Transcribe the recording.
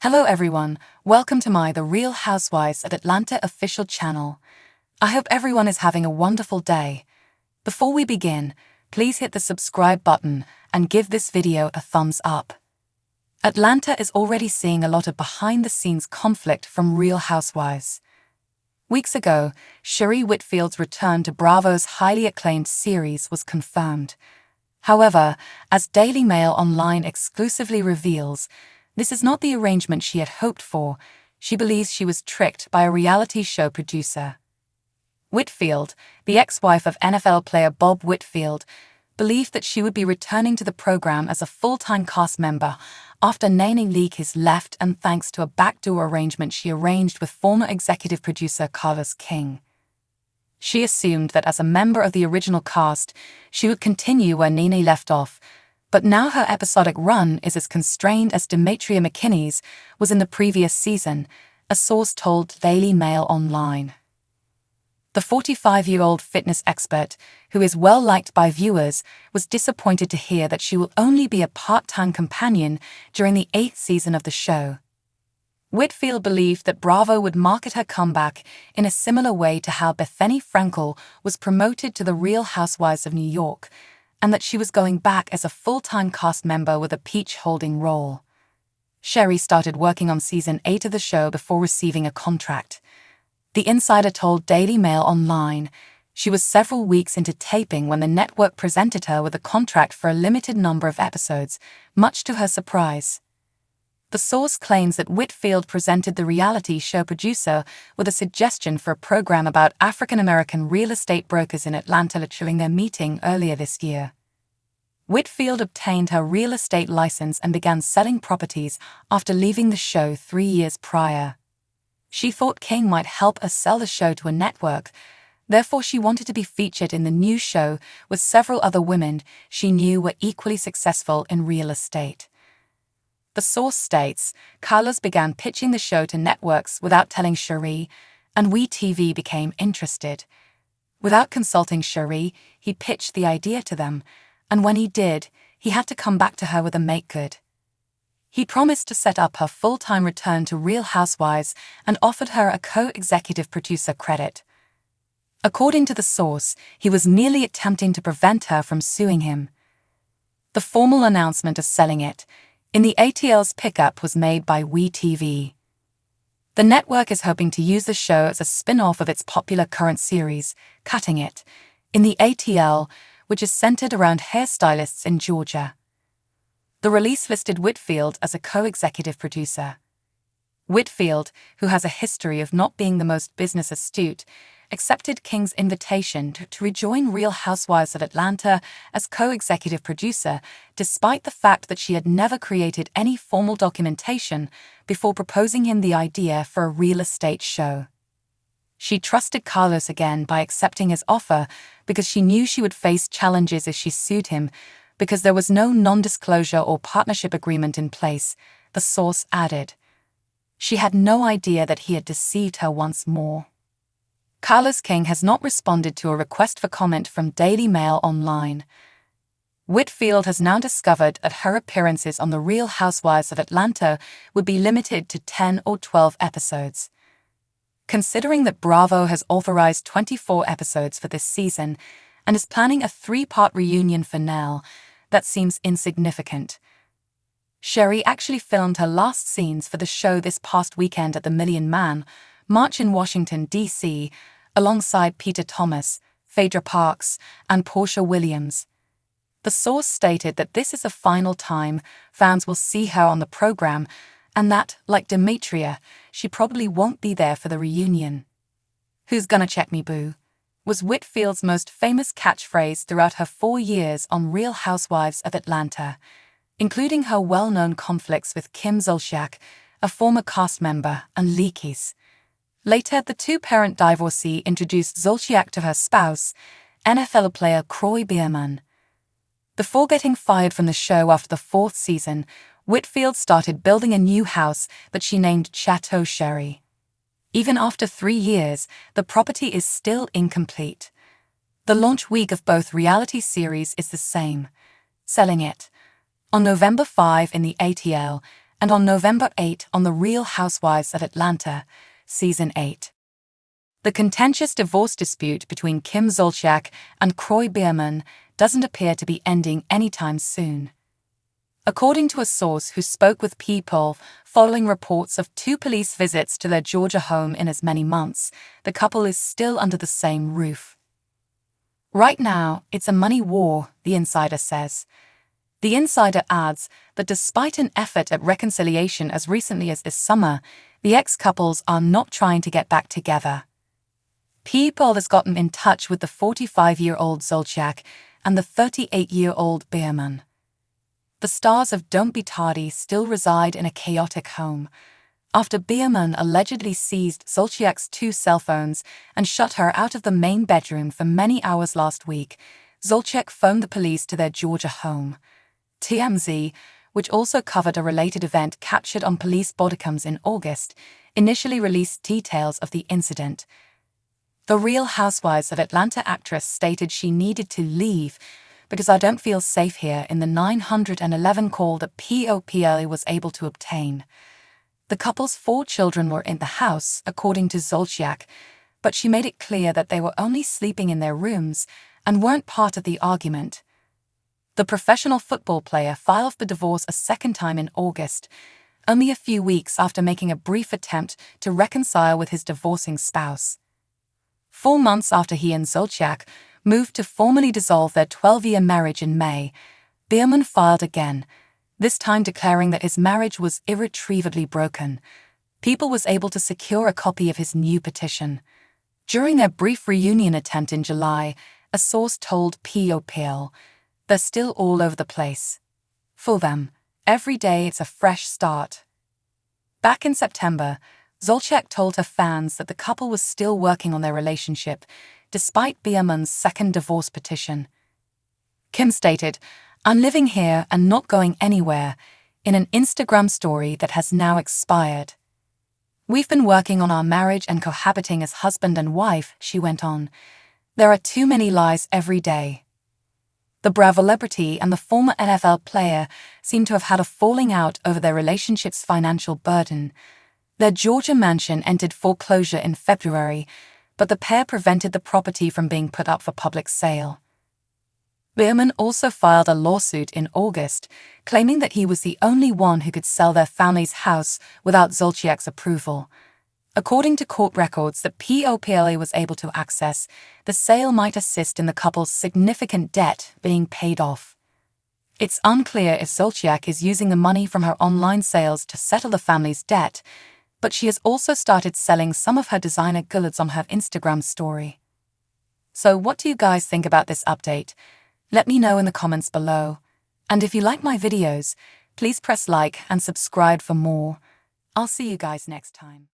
Hello everyone, welcome to my The Real Housewives of Atlanta official channel. I hope everyone is having a wonderful day. Before we begin, please hit the subscribe button and give this video a thumbs up. Atlanta is already seeing a lot of behind-the-scenes conflict from Real Housewives. Weeks ago, Sheree Whitfield's return to Bravo's highly acclaimed series was confirmed. However, as Daily Mail Online exclusively reveals, this is not the arrangement she had hoped for. She believes she was tricked by a reality show producer. Whitfield, the ex-wife of NFL player Bob Whitfield, believed that she would be returning to the program as a full-time cast member after Nene Leakes left, and thanks to a backdoor arrangement she arranged with former executive producer Carlos King. She assumed that as a member of the original cast, she would continue where Nene left off, but now her episodic run is as constrained as Demetria McKinney's was in the previous season, a source told Daily Mail Online. The 45-year-old fitness expert, who is well-liked by viewers, was disappointed to hear that she will only be a part-time companion during the 8th season of the show. Whitfield believed that Bravo would market her comeback in a similar way to how Bethany Frankel was promoted to the Real Housewives of New York, and that she was going back as a full-time cast member with a peach-holding role. Sheree started working on Season 8 of the show before receiving a contract. The insider told Daily Mail Online she was several weeks into taping when the network presented her with a contract for a limited number of episodes, much to her surprise. The source claims that Whitfield presented the reality show producer with a suggestion for a program about African-American real estate brokers in Atlanta during their meeting earlier this year. Whitfield obtained her real estate license and began selling properties after leaving the show 3 years prior. She thought King might help her sell the show to a network, therefore she wanted to be featured in the new show with several other women she knew were equally successful in real estate. The source states, Carlos began pitching the show to networks without telling Sheree, and WeTV became interested. Without consulting Sheree, he pitched the idea to them, and when he did, he had to come back to her with a make-good. He promised to set up her full-time return to Real Housewives and offered her a co-executive producer credit. According to the source, he was merely attempting to prevent her from suing him. The formal announcement of selling it in the ATL's pickup was made by WeTV. The network is hoping to use the show as a spin-off of its popular current series, Cutting It, in the ATL, which is centered around hairstylists in Georgia. The release listed Whitfield as a co-executive producer. Whitfield, who has a history of not being the most business astute, accepted King's invitation to rejoin Real Housewives of Atlanta as co-executive producer, despite the fact that she had never created any formal documentation before proposing him the idea for a real estate show. She trusted Carlos again by accepting his offer because she knew she would face challenges if she sued him, because there was no non-disclosure or partnership agreement in place, the source added. She had no idea that he had deceived her once more. Carlos King has not responded to a request for comment from Daily Mail Online. Whitfield has now discovered that her appearances on The Real Housewives of Atlanta would be limited to 10 or 12 episodes. Considering that Bravo has authorized 24 episodes for this season and is planning a 3-part reunion finale, that seems insignificant. Sheree actually filmed her last scenes for the show this past weekend at the Million Man March in Washington, D.C., alongside Peter Thomas, Phaedra Parks, and Portia Williams. The source stated that this is the final time fans will see her on the program, and that, like Demetria, she probably won't be there for the reunion. "Who's gonna check me, boo?" was Whitfield's most famous catchphrase throughout her 4 years on Real Housewives of Atlanta, including her well-known conflicts with Kim Zolciak, a former cast member, and Leakes. Later, the two-parent divorcee introduced Zolciak to her spouse, NFL player Kroy Biermann. Before getting fired from the show after the 4th season, Whitfield started building a new house that she named Chateau Sheree. Even after 3 years, the property is still incomplete. The launch week of both reality series is the same, Selling It, on November 5 in the ATL, and on November 8 on The Real Housewives of Atlanta, Season 8. The contentious divorce dispute between Kim Zolciak and Kroy Biermann doesn't appear to be ending anytime soon. According to a source who spoke with People following reports of 2 police visits to their Georgia home in as many months, the couple is still under the same roof. Right now, it's a money war, the insider says. The insider adds that despite an effort at reconciliation as recently as this summer, the ex-couples are not trying to get back together. People has gotten in touch with the 45-year-old Zolciak and the 38-year-old Biermann. The stars of Don't Be Tardy still reside in a chaotic home. After Biermann allegedly seized Zolciak's 2 cell phones and shut her out of the main bedroom for many hours last week, Zolciak phoned the police to their Georgia home. TMZ, which also covered a related event captured on police bodycams in August, initially released details of the incident. The Real Housewives of Atlanta actress stated she needed to leave because I don't feel safe here in the 911 call that POPLA was able to obtain. The couple's 4 children were in the house, according to Zolciak, but she made it clear that they were only sleeping in their rooms and weren't part of the argument. The professional football player filed for divorce a second time in August, only a few weeks after making a brief attempt to reconcile with his divorcing spouse. 4 months after he and Zolciak moved to formally dissolve their 12-year marriage in May, Biermann filed again, this time declaring that his marriage was irretrievably broken. People was able to secure a copy of his new petition. During their brief reunion attempt in July, a source told POPL, "They're still all over the place. For them, every day it's a fresh start." Back in September, Zolciak told her fans that the couple was still working on their relationship, despite Biermann's second divorce petition. Kim stated, "I'm living here and not going anywhere," in an Instagram story that has now expired. "We've been working on our marriage and cohabiting as husband and wife," she went on. "There are too many lies every day." The Bravo celebrity and the former NFL player seem to have had a falling out over their relationship's financial burden. Their Georgia mansion entered foreclosure in February, but the pair prevented the property from being put up for public sale. Biermann also filed a lawsuit in August, claiming that he was the only one who could sell their family's house without Zolciak's approval. According to court records that POPLA was able to access, the sale might assist in the couple's significant debt being paid off. It's unclear if Zolciak is using the money from her online sales to settle the family's debt, but she has also started selling some of her designer goods on her Instagram story. So what do you guys think about this update? Let me know in the comments below. And if you like my videos, please press like and subscribe for more. I'll see you guys next time.